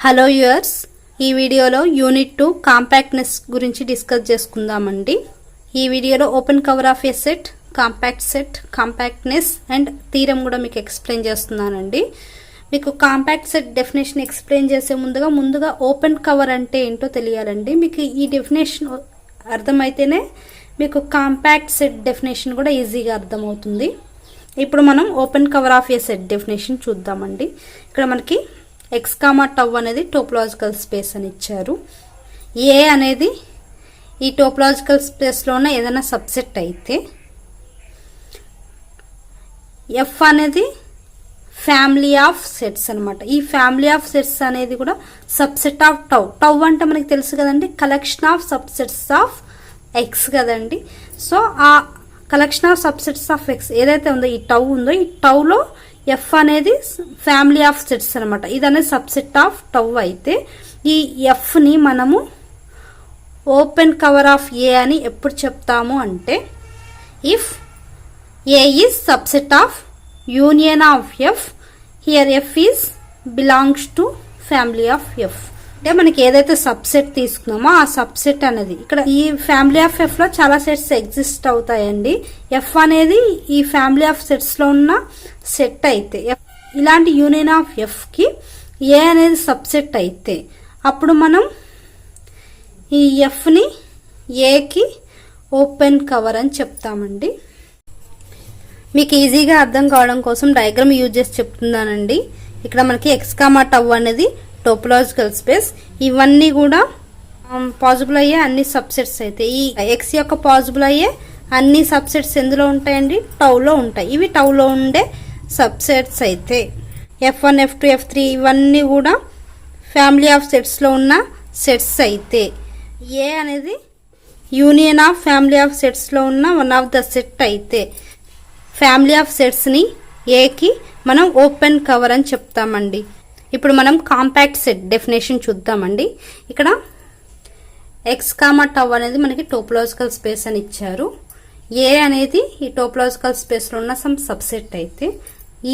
Hello యూయర్స్, ఈ వీడియోలో unit 2 compactness గురించి డిస్కస్ చేసుకుందామండి. ఈ వీడియోలో open cover of a set, compactness and theorem కూడా మీకు ఎక్స్ప్లెయిన్ చేస్తున్నానండి. మీకు కాంపాక్ట్ సెట్ డెఫినేషన్ ఎక్స్ప్లెయిన్ చేసే ముందుగా ఓపెన్ కవర్ అంటే ఏంటో తెలియాలండి. మీకు ఈ డెఫినేషన్ అర్థమైతేనే మీకు కాంపాక్ట్ సెట్ డెఫినేషన్ కూడా ఈజీగా అర్థమవుతుంది. ఇప్పుడు మనం open cover of A set definition చూద్దామండి. ఇక్కడ మనకి ఎక్స్ కామా టౌ అనేది టోపోలాజికల్ స్పేస్ అని ఇచ్చారు. ఏ అనేది ఈ టోపోలాజికల్ స్పేస్లో ఉన్న ఏదైనా సబ్సెట్ అయితే, ఎఫ్ అనేది ఫ్యామిలీ ఆఫ్ సెట్స్ అనమాట. ఈ ఫ్యామిలీ ఆఫ్ సెట్స్ అనేది కూడా సబ్సెట్ ఆఫ్ టౌ. టౌ అంటే మనకి తెలుసు కదండి, collection of subsets of X కదండి. సో ఆ collection of subsets of X ఏదైతే ఉందో, ఈ టౌ ఉందో, ఈ టౌలో ఎఫ్ అనేది ఫ్యామిలీ ఆఫ్ సెట్స్ అనమాట. ఇది అనేది సబ్సెట్ ఆఫ్ టౌ అయితే, ఈ ఎఫ్ని మనము ఓపెన్ కవర్ ఆఫ్ ఏ అని ఎప్పుడు చెప్తాము అంటే, if A is subset of union of F, here F is belongs to family of F. అంటే మనకి ఏదైతే సబ్సెట్ తీసుకున్నామో ఆ సబ్సెట్ అనేది, ఇక్కడ ఈ ఫ్యామిలీ ఆఫ్ ఎఫ్ లో చాలా సెట్స్ ఎగ్జిస్ట్ అవుతాయండి. ఎఫ్ అనేది ఈ ఫ్యామిలీ ఆఫ్ సెట్స్ లో ఉన్న సెట్ అయితే, ఇలాంటి యూనియన్ ఆఫ్ ఎఫ్ కి ఏ అనేది సబ్సెట్ అయితే, అప్పుడు మనం ఈ ఎఫ్ ని ఏకి ఓపెన్ కవర్ అని చెప్తామండి. మీకు ఈజీగా అర్థం కావడం కోసం డయాగ్రామ్ యూజ్ చేసి చెప్తున్నానండి. ఇక్కడ మనకి ఎక్స్ కామా టౌ అనేది టోపోలాజికల్ స్పేస్. ఇవన్నీ కూడా పాసిబుల్ అయ్యే అన్ని సబ్సెట్స్ అయితే, ఈ ఎక్స్ యొక్క పాసిబుల్ అయ్యే అన్ని సబ్సెట్స్ ఎందులో ఉంటాయండి, టౌలో ఉంటాయి. ఇవి టౌలో ఉండే సబ్సెట్స్ అయితే, F1 F2 F3 ఇవన్నీ కూడా ఫ్యామిలీ ఆఫ్ సెట్స్లో ఉన్న సెట్స్ అయితే, ఏ అనేది యూనియన్ ఆఫ్ ఫ్యామిలీ ఆఫ్ సెట్స్లో ఉన్న వన్ ఆఫ్ ద సెట్ అయితే, ఫ్యామిలీ ఆఫ్ సెట్స్ని ఏకి మనం ఓపెన్ కవర్ అని చెప్తామండి. ఇప్పుడు మనం కాంపాక్ట్ సెట్ డెఫినేషన్ చూద్దామండి. ఇక్కడ ఎక్స్ కామా టౌ అనేది మనకి టోపోలాజికల్ స్పేస్ అని ఇచ్చారు. ఏ అనేది ఈ టోపోలాజికల్ స్పేస్లో ఉన్న సమ్ సబ్సెట్ అయితే,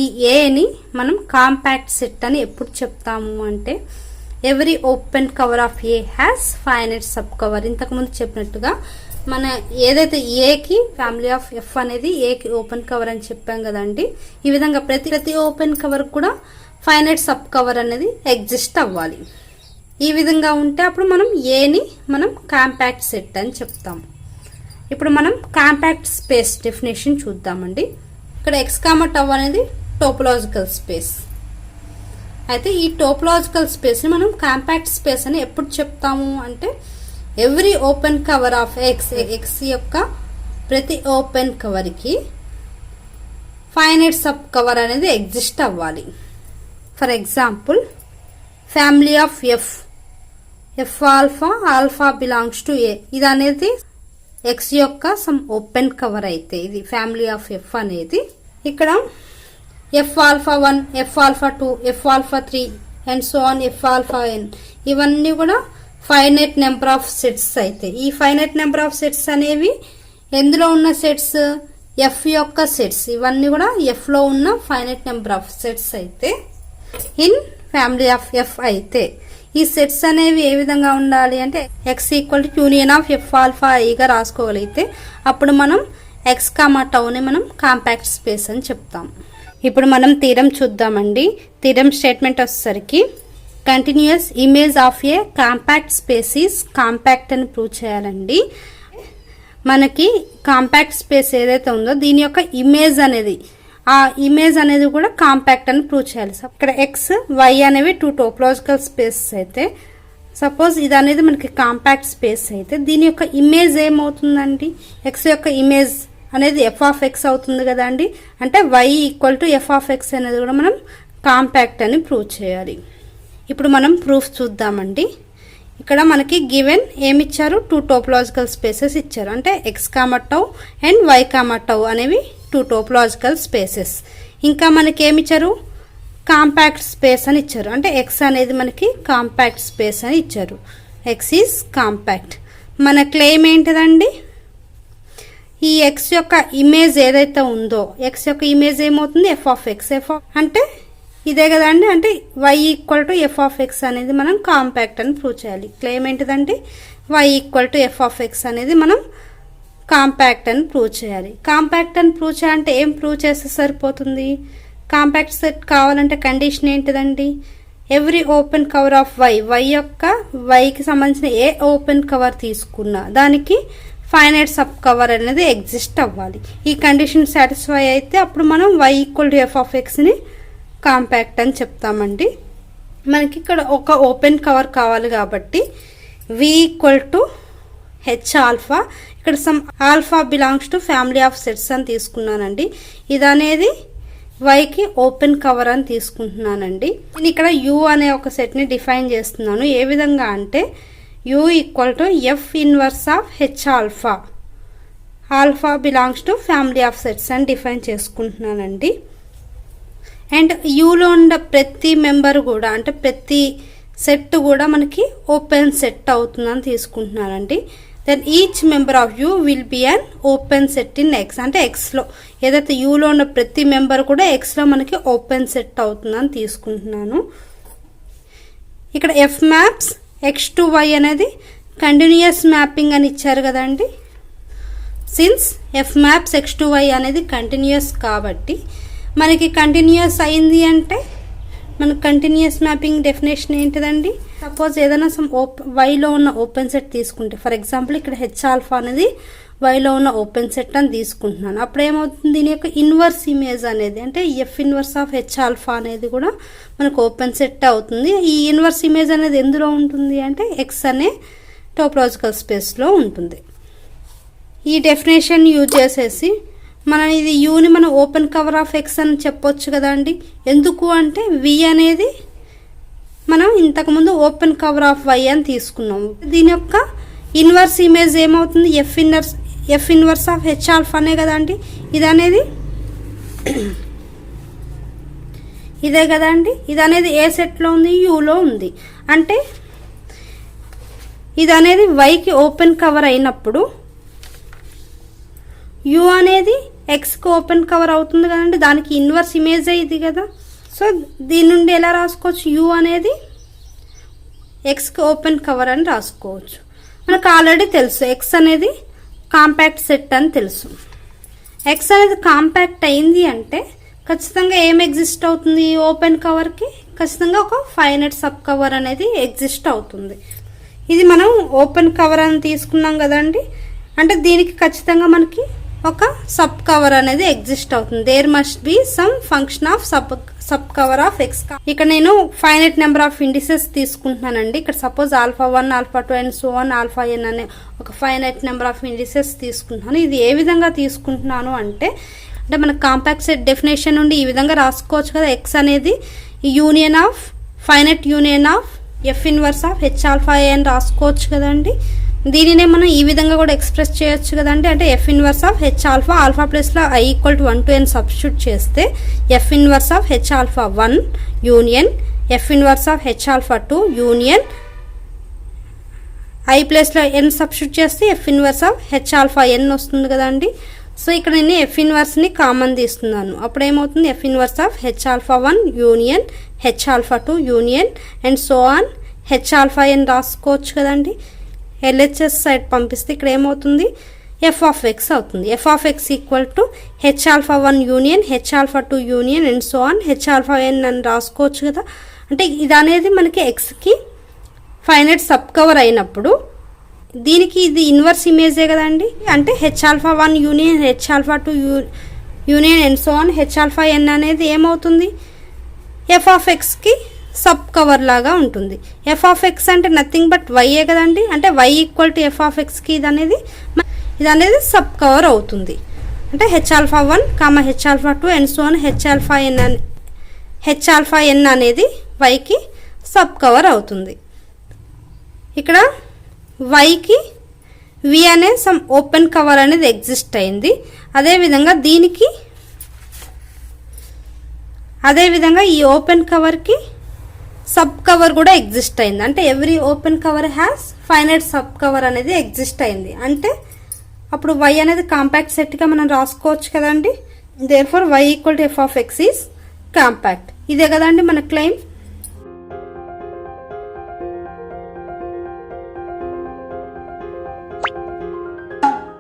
ఈ ఏని మనం కాంపాక్ట్ సెట్ అని ఎప్పుడు చెప్తాము అంటే, every open cover of A has finite sub cover. ఇంతకుముందు చెప్పినట్టుగా మన ఏదైతే ఏకి ఫ్యామిలీ ఆఫ్ ఎఫ్ అనేది ఏకి ఓపెన్ కవర్ అని చెప్పాం కదండి. ఈ విధంగా ప్రతి ఓపెన్ కవర్ కూడా ఫైనైట్ సబ్ కవర్ అనేది ఎగ్జిస్ట్ అవ్వాలి. ఈ విధంగా ఉంటే అప్పుడు మనం ఏని మనం కాంపాక్ట్ సెట్ అని చెప్తాం. ఇప్పుడు మనం కాంపాక్ట్ స్పేస్ డెఫినేషన్ చూద్దామండి. ఇక్కడ ఎక్స్ కామా టౌ అనేది టోపోలాజికల్ స్పేస్ అయితే, ఈ టోపోలాజికల్ స్పేస్ని మనం కాంపాక్ట్ స్పేస్ అని ఎప్పుడు చెప్తాము అంటే, every open cover of X, X యొక్క ప్రతి ఓపెన్ కవర్కి ఫైనైట్ సబ్ కవర్ అనేది ఎగ్జిస్ట్ అవ్వాలి. For example, family of f, f alpha belongs to A, ఇది అనేది ఎక్స్ యొక్క సమ్ ఓపెన్ కవర్ అయితే, ఇది ఫ్యామిలీ ఆఫ్ ఎఫ్ అనేది. ఇక్కడ F alpha 1, F alpha 2, F alpha 3 and so on F alpha n ఇవన్నీ కూడా ఫైనైట్ నెంబర్ ఆఫ్ సెట్స్ అయితే, ఈ ఫైనైట్ నెంబర్ ఆఫ్ సెట్స్ అనేవి ఎందులో ఉన్న సెట్స్, ఎఫ్ యొక్క సెట్స్. ఇవన్నీ కూడా ఎఫ్ లో ఉన్న ఫైనైట్ నెంబర్ ఆఫ్ సెట్స్ అయితే, ఇన్ ఫ్యామిలీ ఆఫ్ ఎఫ్ అయితే, ఈ సెట్స్ అనేవి ఏ విధంగా ఉండాలి అంటే, X equal to union of f alpha ఐగా రాసుకోగలిగితే అప్పుడు మనం ఎక్స్ కామా టౌని మనం కాంపాక్ట్ స్పేస్ అని చెప్తాం. ఇప్పుడు మనం థీరం చూద్దామండి. థీరం స్టేట్మెంట్ వచ్చేసరికి, continuous image of A compact space is compact అని ప్రూవ్ చేయాలండి. మనకి కాంపాక్ట్ స్పేస్ ఏదైతే ఉందో దీని యొక్క ఇమేజ్ అనేది, ఆ ఇమేజ్ అనేది కూడా కాంపాక్ట్ అని ప్రూవ్ చేయాలి. ఇక్కడ ఎక్స్ వై అనేవి 2 టోపోలాజికల్ స్పేస్ అయితే, సపోజ్ ఇది అనేది మనకి కాంపాక్ట్ స్పేస్ అయితే, దీని యొక్క ఇమేజ్ ఏమవుతుందండి, ఎక్స్ యొక్క ఇమేజ్ అనేది ఎఫ్ ఆఫ్ ఎక్స్ అవుతుంది కదా అండి. అంటే y equal to f of x అనేది కూడా మనం కాంపాక్ట్ అని ప్రూవ్ చేయాలి. ఇప్పుడు మనం ప్రూఫ్ చూద్దామండి. ఇక్కడ మనకి గివెన్ ఏమిచ్చారు, 2 టోపోలాజికల్ స్పేసెస్ ఇచ్చారు. అంటే x comma tau and y comma tau అనేవి 2 టోపోలాజికల్ స్పేసెస్. ఇంకా మనకి ఏమిచ్చారు, కాంపాక్ట్ స్పేస్ అని ఇచ్చారు. అంటే ఎక్స్ అనేది మనకి కాంపాక్ట్ స్పేస్ అని ఇచ్చారు. X is compact. మన క్లెయిమ్ ఏంటిదండి, ఈ ఎక్స్ యొక్క ఇమేజ్ ఏదైతే ఉందో, ఎక్స్ యొక్క ఇమేజ్ ఏమవుతుంది, ఎఫ్ ఆఫ్ ఎక్స్. ఎఫ్ అంటే ఇదే కదండి, అంటే y equal to f of x అనేది మనం కాంపాక్ట్ అని ప్రూవ్ చేయాలి. క్లెయిమ్ ఏంటిదంటే y equal to f of x అనేది మనం కాంపాక్ట్ అని ప్రూవ్ చేయాలి. కాంపాక్ట్ అని ప్రూవ్ చేయాలంటే ఏం ప్రూవ్ చేస్తే సరిపోతుంది? కాంపాక్ట్ సెట్ కావాలంటే కండిషన్ ఏంటిదండి? Every open cover of y యొక్క వైకి సంబంధించిన ఏ ఓపెన్ కవర్ తీసుకున్నా దానికి ఫైనైట్ సబ్ కవర్ అనేది ఎగ్జిస్ట్ అవ్వాలి. ఈ కండిషన్ సాటిస్ఫై అయితే అప్పుడు మనం y equal to f of ఎక్స్ని కాంపాక్ట్ అని చెప్తామండి. మనకి ఇక్కడ ఒక ఓపెన్ కవర్ కావాలి కాబట్టి v equal to h alpha, ఇక్కడ some alpha belongs to family of sets అని తీసుకున్నానండి. ఇది అనేది వైకి ఓపెన్ కవర్ అని తీసుకుంటున్నానండి. నేను ఇక్కడ యూ అనే ఒక సెట్ని డిఫైన్ చేస్తున్నాను. ఏ విధంగా అంటే you equal to F inverse of h alpha, alpha belongs to family of sets అని డిఫైన్ చేసుకుంటున్నానండి. అండ్ యూలో ఉన్న ప్రతి మెంబర్ కూడా అంటే ప్రతి సెట్ కూడా మనకి ఓపెన్ సెట్ అవుతుందని తీసుకుంటున్నానండి. Then each member of U will be an open set in X, అంటే ఎక్స్లో ఏదైతే యూలో ఉన్న ప్రతి మెంబర్ కూడా ఎక్స్లో మనకి ఓపెన్ సెట్ అవుతుందని తీసుకుంటున్నాను. ఇక్కడ f maps X to Y అనేది కంటిన్యూయస్ మ్యాపింగ్ అని ఇచ్చారు కదండి. Since f maps X to Y అనేది కంటిన్యూయస్ కాబట్టి మనకి కంటిన్యూయస్ అయింది అంటే మనకు కంటిన్యూయస్ మ్యాపింగ్ డెఫినేషన్ ఏంటిదండి? సపోజ్ ఏదైనా సమ్ వైలో ఉన్న ఓపెన్ సెట్ తీసుకుంటే, ఫర్ ఎగ్జాంపుల్ ఇక్కడ హెచ్ ఆల్ఫా అనేది వైలో ఉన్న ఓపెన్ సెట్ అని తీసుకుంటున్నాను. అప్పుడు ఏమవుతుంది? దీని యొక్క ఇన్వర్స్ ఇమేజ్ అనేది అంటే f inverse of h alpha అనేది కూడా మనకు ఓపెన్ సెట్ అవుతుంది. ఈ ఇన్వర్స్ ఇమేజ్ అనేది ఎందులో ఉంటుంది అంటే ఎక్స్ అనే టోపోలాజికల్ స్పేస్లో ఉంటుంది. ఈ డెఫినేషన్ యూజ్ చేసేసి మనం ఇది యూని మనం ఓపెన్ కవర్ ఆఫ్ ఎక్స్ అని చెప్పొచ్చు కదండి. ఎందుకు అంటే వి అనేది మనం ఇంతకుముందు ఓపెన్ కవర్ ఆఫ్ వై అని తీసుకున్నాము. దీని యొక్క ఇన్వర్స్ ఇమేజ్ ఏమవుతుంది? ఎఫ్ ఇన్వర్స్ ఆఫ్ హెచ్ ఆల్ఫానే కదండి. ఇది అనేది ఇదే కదండి. ఇది అనేది ఏ సెట్లో ఉంది? యూలో ఉంది. అంటే ఇది అనేది వైకి ఓపెన్ కవర్ అయినప్పుడు యూ అనేది ఎక్స్కి ఓపెన్ కవర్ అవుతుంది కదండి. దానికి ఇన్వర్స్ ఇమేజ్ ఇది కదా. సో దీని నుండి ఎలా రాసుకోవచ్చు? యూ అనేది ఎక్స్కి ఓపెన్ కవర్ అని రాసుకోవచ్చు. మనకు ఆల్రెడీ తెలుసు ఎక్స్ అనేది కాంపాక్ట్ సెట్ అని తెలుసు. ఎక్స్ అనేది కాంపాక్ట్ అయింది అంటే ఖచ్చితంగా ఏం ఎగ్జిస్ట్ అవుతుంది? ఓపెన్ కవర్కి ఖచ్చితంగా ఒక ఫైనైట్ సబ్ కవర్ అనేది ఎగ్జిస్ట్ అవుతుంది. ఇది మనం ఓపెన్ కవర్ అని తీసుకున్నాం కదండి. అంటే దీనికి ఖచ్చితంగా మనకి ఒక సబ్ కవర్ అనేది ఎగ్జిస్ట్ అవుతుంది. There must be some function of subcover of X. ఇక్కడ నేను ఫైనైట్ నెంబర్ ఆఫ్ ఇండిసెస్ తీసుకుంటున్నానండి. ఇక్కడ suppose alpha 1 alpha 2 and so on alpha n అనే ఒక ఫైనైట్ నెంబర్ ఆఫ్ ఇండిసెస్ తీసుకుంటున్నాను. ఇది ఏ విధంగా తీసుకుంటున్నాను అంటే మన కాంపాక్ట్ సెట్ డెఫినేషన్ నుండి ఈ విధంగా రాసుకోవచ్చు కదా. ఎక్స్ అనేది union of finite union of F inverse of h alpha అని రాసుకోవచ్చు కదండి. దీనినే మనం ఈ విధంగా కూడా ఎక్స్ప్రెస్ చేయొచ్చు కదండి. అంటే f inverse of h alpha, alpha ప్లస్లో i equal to 1 to n substitute చేస్తే f inverse of h alpha 1 union f inverse of h alpha 2 union i ప్లస్లో ఎన్ సబ్స్టిట్యూట్ చేస్తే f inverse of h alpha n వస్తుంది కదండి. So ఇక్కడ నేను F ఇన్వర్స్ని common తీస్తున్నాను. అప్పుడు ఏమవుతుంది? F inverse of h alpha 1 union h alpha 2 union and so on h alpha n రాసుకోవచ్చు కదండి. ఎల్హెచ్ఎస్ సైడ్ పంపిస్తే ఇక్కడ ఏమవుతుంది? ఎఫ్ ఆఫ్ ఎక్స్ అవుతుంది. F of X equal to h alpha 1 union h alpha 2 union and so on h alpha n అని రాసుకోవచ్చు కదా. అంటే ఇది అనేది మనకి ఎక్స్కి ఫైనైట్ సబ్ కవర్ అయినప్పుడు దీనికి ఇది ఇన్వర్స్ ఇమేజే కదండి. అంటే h alpha 1 union h alpha 2 union and so on h alpha n అనేది ఏమవుతుంది? ఎఫ్ ఆఫ్ ఎక్స్కి సబ్ కవర్ లాగా ఉంటుంది. ఎఫ్ ఆఫ్ ఎక్స్ అంటే నథింగ్ బట్ వైయే కదండి. అంటే y equal to f of ఎక్స్కి ఇది అనేది సబ్ కవర్ అవుతుంది. అంటే h alpha 1 h alpha 2 and so on h alpha n అనేది వైకి సబ్ కవర్ అవుతుంది. ఇక్కడ వైకి వి అనే సమ్ ఓపెన్ కవర్ అనేది ఎగ్జిస్ట్ అయింది. అదేవిధంగా ఈ ఓపెన్ కవర్కి సబ్ కవర్ కూడా ఎగ్జిస్ట్ అయింది. అంటే every open cover has finite subcover అనేది ఎగ్జిస్ట్ అయింది. అంటే అప్పుడు వై అనేది కాంపాక్ట్ సెట్గా మనం రాసుకోవచ్చు కదండి. Therefore Y equal to f of X is compact. ఇదే కదండి మన క్లెయిమ్.